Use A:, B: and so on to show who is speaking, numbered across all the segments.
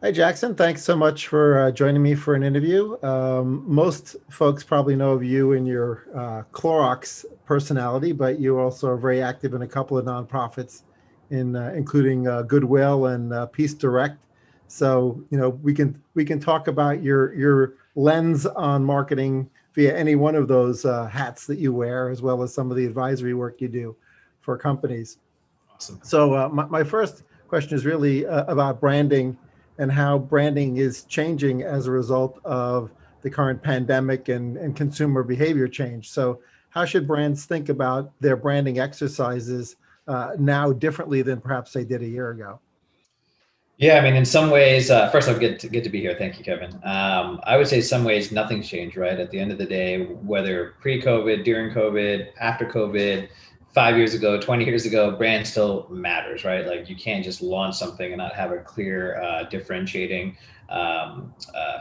A: Hi, Jackson. Thanks so much for joining me for an interview. Most folks probably know of you in your Clorox personality, but you also are very active in a couple of nonprofits, including Goodwill and Peace Direct. So, we can talk about your lens on marketing via any one of those hats that you wear, as well as some of the advisory work you do for companies.
B: Awesome.
A: So my first question is really about branding and how branding is changing as a result of the current pandemic and consumer behavior change. So how should brands think about their branding exercises now differently than perhaps they did a year ago?
B: Yeah, I mean, in some ways, first off, good to be here. Thank you, Kevin. I would say some ways nothing's changed, right? At the end of the day, whether pre-COVID, during COVID, after COVID, 5 years ago, 20 years ago, brand still matters, right? Like you can't just launch something and not have a clear differentiating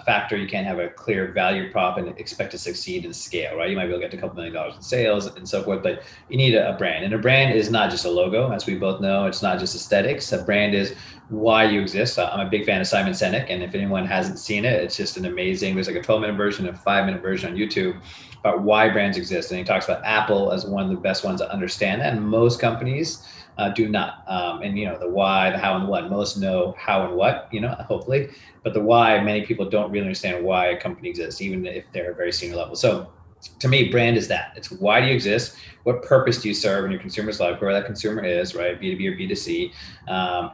B: factor. You can't have a clear value prop and expect to succeed and scale, right? You might be able to get to a couple $1 million in sales and so forth, but you need a brand. And a brand is not just a logo, as we both know. It's not just aesthetics. A brand is why you exist. I'm a big fan of Simon Sinek, and if anyone hasn't seen it, it's just an amazing. There's like a 12-minute version and a 5-minute version on YouTube about why brands exist, and he talks about Apple as one of the best ones to understand that, and most companies do not. And the why, the how, and the what. Most know how and what, hopefully, but the why, many people don't really understand why a company exists, even if they're a very senior level. So to me, brand is that. It's why do you exist? What purpose do you serve in your consumer's life, where that consumer is, right? B2B or B2C.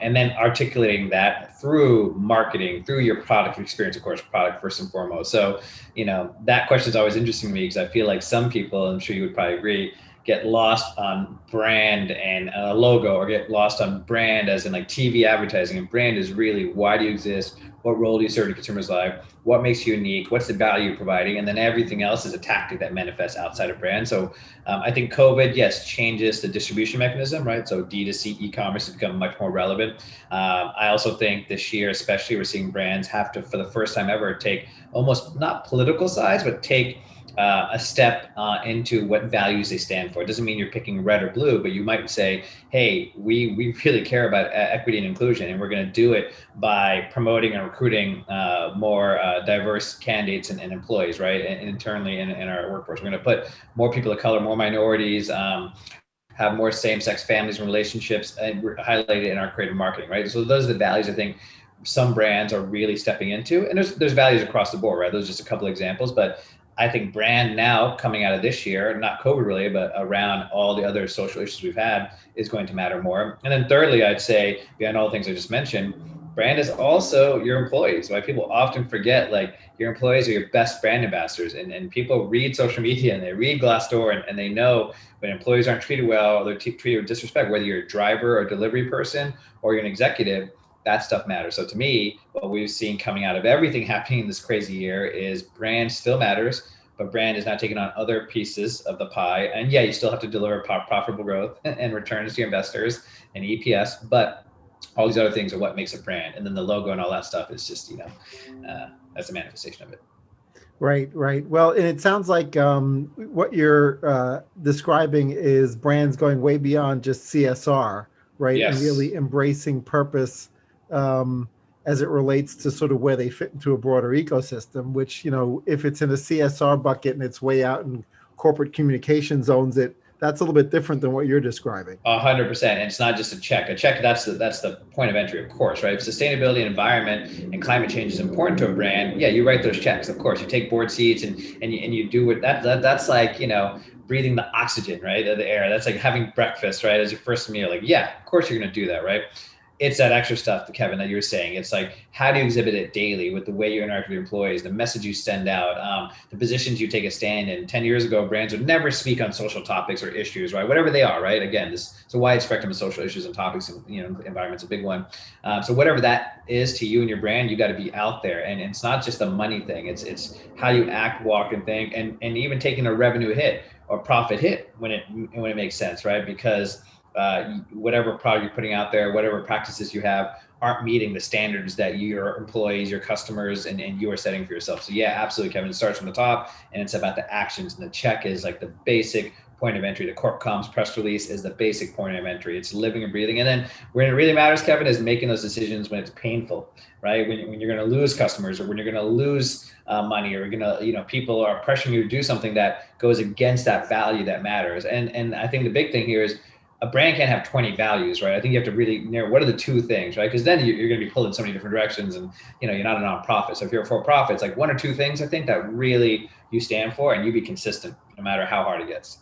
B: And then articulating that through marketing, through your product experience, of course, product first and foremost. So, that question is always interesting to me because I feel like some people, I'm sure you would probably agree, get lost on brand and a logo, or get lost on brand as in like TV advertising. And brand is really why do you exist? What role do you serve in consumers' life? What makes you unique? What's the value you're providing? And then everything else is a tactic that manifests outside of brand. So I think COVID, yes, changes the distribution mechanism, right? So D2C e-commerce has become much more relevant. I also think this year, especially, we're seeing brands have to, for the first time ever, take almost not political sides, but take a step into what values they stand for. It doesn't mean you're picking red or blue, but you might say, hey, we really care about equity and inclusion, and we're going to do it by promoting and recruiting more diverse candidates and employees, right? And internally in our workforce. We're going to put more people of color, more minorities, have more same-sex families and relationships, and we're highlighted in our creative marketing, right? So those are the values I think some brands are really stepping into, and there's values across the board, right? Those are just a couple of examples, but I think brand now coming out of this year, not COVID related, but around all the other social issues we've had, is going to matter more. And then thirdly, I'd say beyond all the things I just mentioned, brand is also your employees. Right? People often forget like your employees are your best brand ambassadors, and people read social media and they read Glassdoor, and they know when employees aren't treated well, they're treated with disrespect, whether you're a driver or a delivery person or you're an executive, that stuff matters. So to me, what we've seen coming out of everything happening in this crazy year is brand still matters, but brand is now taking on other pieces of the pie. And yeah, you still have to deliver profitable growth and returns to your investors and EPS, but all these other things are what makes a brand. And then the logo and all that stuff is just, that's a manifestation of it.
A: Right, right. Well, and it sounds like what you're describing is brands going way beyond just CSR, right? And
B: Yes.
A: really embracing purpose as it relates to sort of where they fit into a broader ecosystem, which, if it's in a CSR bucket and it's way out in corporate communications owns it, that's a little bit different than what you're describing.
B: 100%, and it's not just a check. A check, that's the point of entry, of course, right? If sustainability and environment and climate change is important to a brand, yeah, you write those checks. Of course, you take board seats and you do what that's like, breathing the oxygen, right, of the air. That's like having breakfast, right, as your first meal. Like, yeah, of course you're gonna do that, right? It's that extra stuff, Kevin, that you were saying. It's like, how do you exhibit it daily with the way you interact with your employees, the message you send out, the positions you take a stand in. 10 years ago, brands would never speak on social topics or issues, right? Whatever they are, right? Again, this it's a wide spectrum of social issues and topics, and environment's a big one. So whatever that is to you and your brand, you got to be out there, and it's not just a money thing. It's how you act, walk, and think, and even taking a revenue hit or profit hit when it makes sense, right? Because whatever product you're putting out there, whatever practices you have aren't meeting the standards that your employees, your customers, and you are setting for yourself. So yeah, absolutely, Kevin. It starts from the top, and it's about the actions. And the check is like the basic point of entry. The corp comms press release is the basic point of entry. It's living and breathing. And then where it really matters, Kevin, is making those decisions when it's painful, right? When you're going to lose customers, or when you're going to lose money, or you're going to, people are pressuring you to do something that goes against that value that matters. And I think the big thing here is, a brand can't have 20 values, right? I think you have to really narrow what are the two things, right? Because then you're going to be pulled in so many different directions, and you're not a nonprofit. So if you're a for-profit, it's like one or two things, I think, that really you stand for, and you be consistent no matter how hard it gets.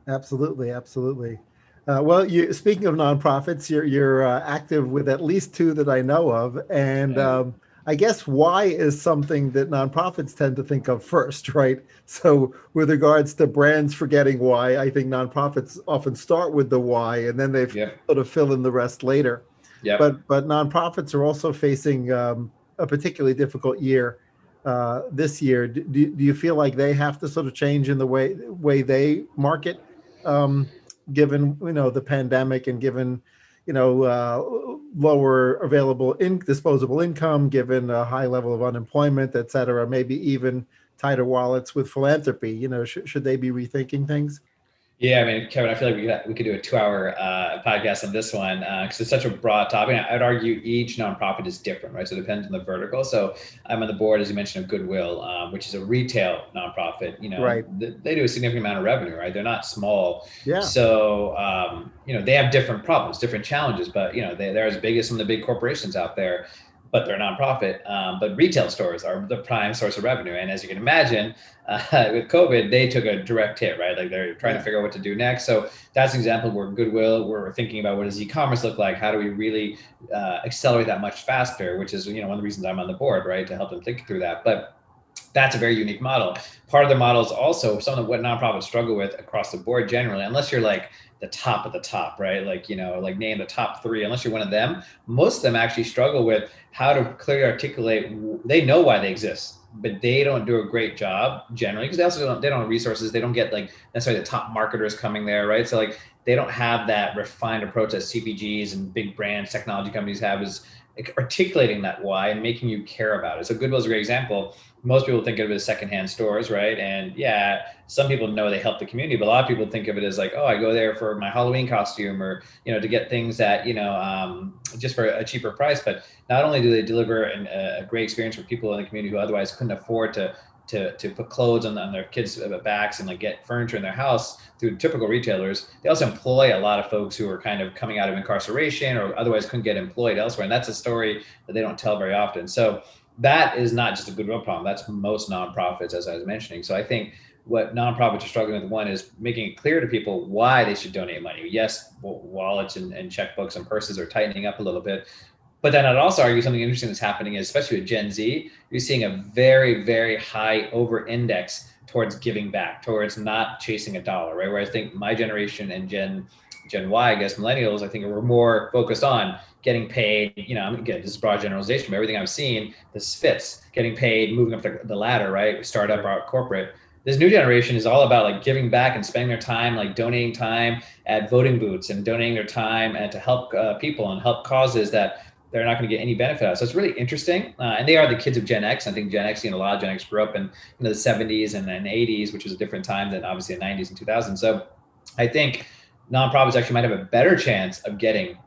A: Absolutely, absolutely. Well, speaking of nonprofits, you're active with at least two that I know of, and I guess why is something that nonprofits tend to think of first, right? So with regards to brands forgetting why, I think nonprofits often start with the why, and then they sort of fill in the rest later. But nonprofits are also facing a particularly difficult year this year. Do you feel like they have to sort of change in the way they market, given the pandemic, and given lower available disposable income, given a high level of unemployment, et cetera, maybe even tighter wallets with philanthropy? Should they be rethinking things?
B: Yeah, I mean, Kevin, I feel like we could do a 2-hour podcast on this one because it's such a broad topic. I'd argue each nonprofit is different, right? So it depends on the vertical. So I'm on the board, as you mentioned, of Goodwill, which is a retail nonprofit.
A: Right.
B: They do a significant amount of revenue, right? They're not small.
A: Yeah.
B: So they have different problems, different challenges, but they're as big as some of the big corporations out there, but they're a nonprofit. But retail stores are the prime source of revenue, and as you can imagine, with COVID, they took a direct hit, right? Like they're trying to figure out what to do next. So that's an example where Goodwill, we're thinking about what does e-commerce look like? How do we really accelerate that much faster? Which is, one of the reasons I'm on the board, right? To help them think through that. But that's a very unique model. Part of the model is also some of what nonprofits struggle with across the board generally, unless you're like the top of the top, right? Like name the top 3, unless you're one of them, most of them actually struggle with how to clearly articulate. They know why they exist, but they don't do a great job generally because they don't have resources. They don't get like necessarily the top marketers coming there, right? So like they don't have that refined approach that CPGs and big brands, technology companies have, is articulating that why and making you care about it. So Goodwill's a great example. Most people think of it as secondhand stores, right? And yeah, some people know they help the community, but a lot of people think of it as like, oh, I go there for my Halloween costume, or to get things that just for a cheaper price. But not only do they deliver a great experience for people in the community who otherwise couldn't afford to put clothes on their kids' backs and like get furniture in their house through typical retailers, they also employ a lot of folks who are kind of coming out of incarceration or otherwise couldn't get employed elsewhere. And that's a story that they don't tell very often. So that is not just a Goodwill problem. That's most nonprofits, as I was mentioning. So I think what nonprofits are struggling with, one, is making it clear to people why they should donate money. Yes, wallets and checkbooks and purses are tightening up a little bit. But then I'd also argue something interesting that's happening is, especially with Gen Z, you're seeing a very, very high over-index towards giving back, towards not chasing a dollar, right? Where I think my generation and Gen Y, I guess millennials, I think we're more focused on getting paid. Again, this is broad generalization, but everything I've seen, this fits. Getting paid, moving up the ladder, right? Startup or corporate. This new generation is all about like giving back and spending their time, like donating time at voting booths and donating their time and to help people and help causes that they're not going to get any benefit out of. So it's really interesting. And they are the kids of Gen X. I think Gen X, a lot of Gen X grew up in the 70s and then 80s, which was a different time than obviously the 90s and 2000s. So I think nonprofits actually might have a better chance of getting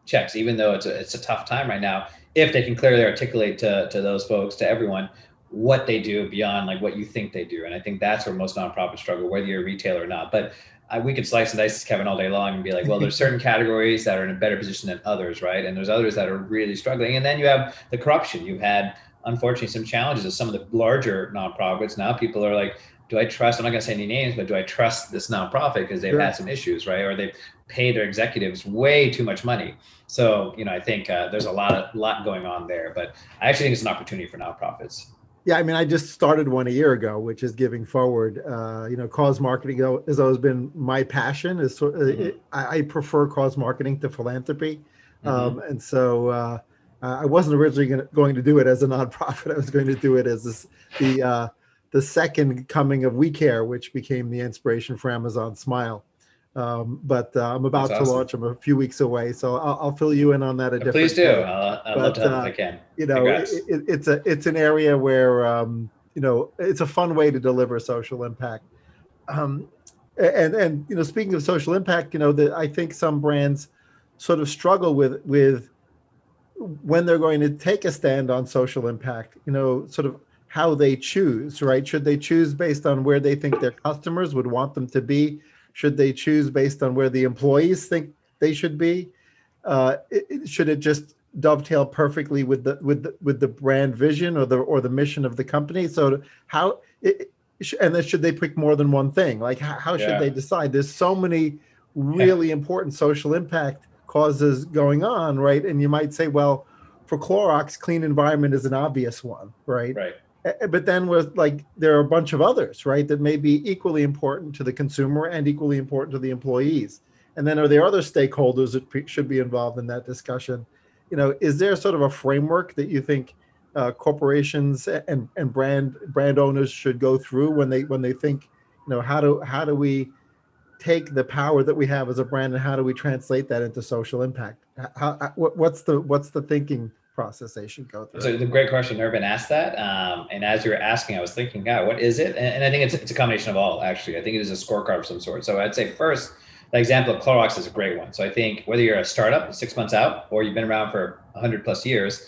B: checks, even though it's a tough time right now, if they can clearly articulate to those folks, to everyone, what they do beyond like what you think they do. And I think that's where most nonprofits struggle, whether you're a retailer or not. But we could slice and dice this, Kevin, all day long and be like, well, there's certain categories that are in a better position than others, right? And there's others that are really struggling. And then you have the corruption. You've had, unfortunately, some challenges of some of the larger nonprofits. Now people are like, do I trust, I'm not going to say any names, but do I trust this nonprofit because they've had some issues, right? Or they've paid their executives way too much money. So, I think there's a lot going on there, but I actually think it's an opportunity for nonprofits.
A: Yeah, I mean, I just started one a year ago, which is Giving Forward. Cause marketing has always been my passion. I prefer cause marketing to philanthropy, and so I wasn't originally going to do it as a nonprofit. I was going to do it as the second coming of We Care, which became the inspiration for Amazon Smile. But I'm about to launch. I'm a few weeks away, so I'll fill you in on that.
B: Please do. I'd love to help if I can.
A: It's an area where it's a fun way to deliver social impact. And speaking of social impact, that I think some brands sort of struggle with when they're going to take a stand on social impact, sort of how they choose, right? Should they choose based on where they think their customers would want them to be? Should they choose based on where the employees think they should be? Should it just dovetail perfectly with the brand vision or the mission of the company? So how and then should they pick more than one thing? Like how should they
B: Yeah.
A: decide? There's so many
B: Yeah.
A: really important social impact causes going on, right? And you might say, well, for Clorox, clean environment is an obvious one, right?
B: Right.
A: But then with like there are a bunch of others, right, that may be equally important to the consumer and equally important to the employees. And then are there other stakeholders that should be involved in that discussion? Is there sort of a framework that you think corporations and brand owners should go through when they think, how do we take the power that we have as a brand and how do we translate that into social impact? What's the thinking process they should go through?
B: So the great question. Never been asked that. And as you were asking, I was thinking, God, what is it? And I think it's a combination of all, actually. I think it is a scorecard of some sort. So I'd say first, the example of Clorox is a great one. So I think whether you're a startup 6 months out or you've been around for 100 plus years,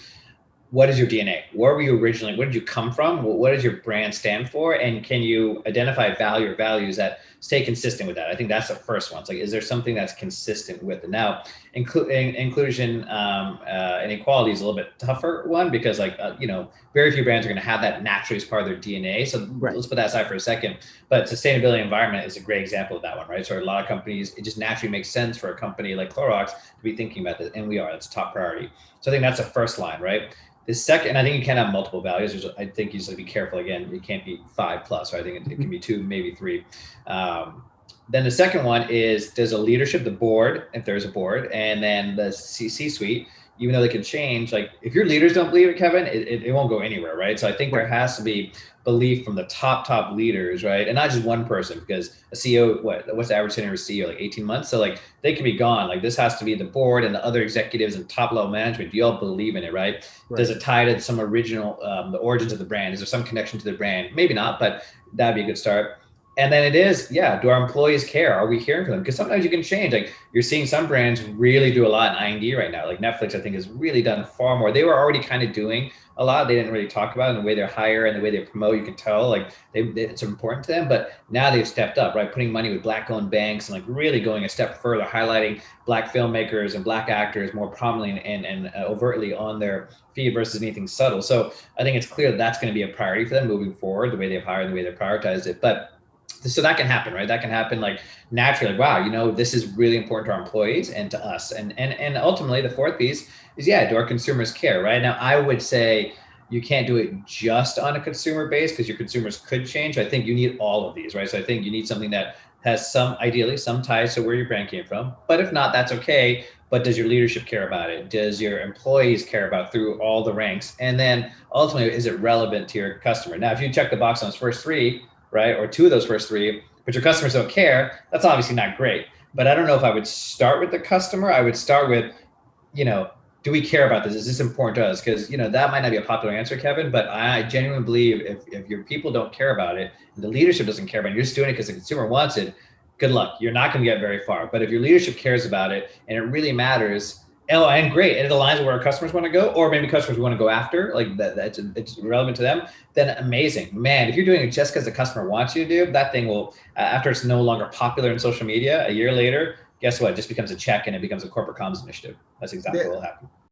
B: what is your DNA? Where were you originally? Where did you come from? What does your brand stand for? And can you identify value or values that stay consistent with that? I think that's the first one. It's like, is there something that's consistent with it? Now, inclusion and equality is a little bit tougher one because very few brands are going to have that naturally as part of their DNA. So
A: Right.
B: let's put that aside for a second. But sustainability environment is a great example of that one, right? So a lot of companies, it just naturally makes sense for a company like Clorox to be thinking about this. And we are, that's a top priority. So I think that's the first line, right? The second, I think you can have multiple values. I think you just have to be careful. Again, it can't be 5 plus. Right? I think it can be 2, maybe 3. Then the second one is there's a leadership, the board, if there's a board, and then the C-suite, even though they can change. Like if your leaders don't believe it, Kevin, it won't go anywhere, right? So I think there has to be belief from the top leaders, right? And not just one person, because a CEO, what's the average tenure of a CEO? Like 18 months. So like they can be gone. Like this has to be the board and the other executives and top level management. Do you all believe in it, right? Does it tie to some original, the origins of the brand? Is there some connection to the brand? Maybe not, but that'd be a good start. And then it is, do our employees care? Are we hearing from them? Because sometimes you can change. Like you're seeing some brands really do a lot in I&D right now. Like Netflix, I think, has really done far more. They were already kind of doing a lot. They didn't really talk about it, and the way they hire and the way they promote. You can tell like it's important to them. But now they've stepped up, right? Putting money with Black-owned banks and like really going a step further, highlighting Black filmmakers and Black actors more prominently and overtly on their feed versus anything subtle. So I think it's clear that's going to be a priority for them moving forward, the way they've hired and the way they've prioritized it. But so that can happen, right? That can happen like naturally, like, wow, this is really important to our employees and to us. And ultimately the fourth piece is, do our consumers care, right? Now, I would say you can't do it just on a consumer base because your consumers could change. I think you need all of these, right? So I think you need something that has ideally some ties to where your brand came from. But if not, that's okay. But does your leadership care about it? Does your employees care about through all the ranks? And then ultimately, is it relevant to your customer? Now, if you check the box on those first 3, right, or 2 of those first 3, but your customers don't care, that's obviously not great. But I don't know if I would start with the customer. I would start with, do we care about this? Is this important to us? Because, that might not be a popular answer, Kevin, but I genuinely believe if your people don't care about it and the leadership doesn't care about it, you're just doing it because the consumer wants it, good luck. You're not going to get very far. But if your leadership cares about it and it really matters, and great, and it aligns with where our customers want to go, or maybe customers we want to go after, like it's relevant to them, then amazing. Man, if you're doing it just because the customer wants you to do, that thing will, after it's no longer popular in social media, a year later, guess what? It just becomes a check and it becomes a corporate comms initiative. That's exactly what will happen.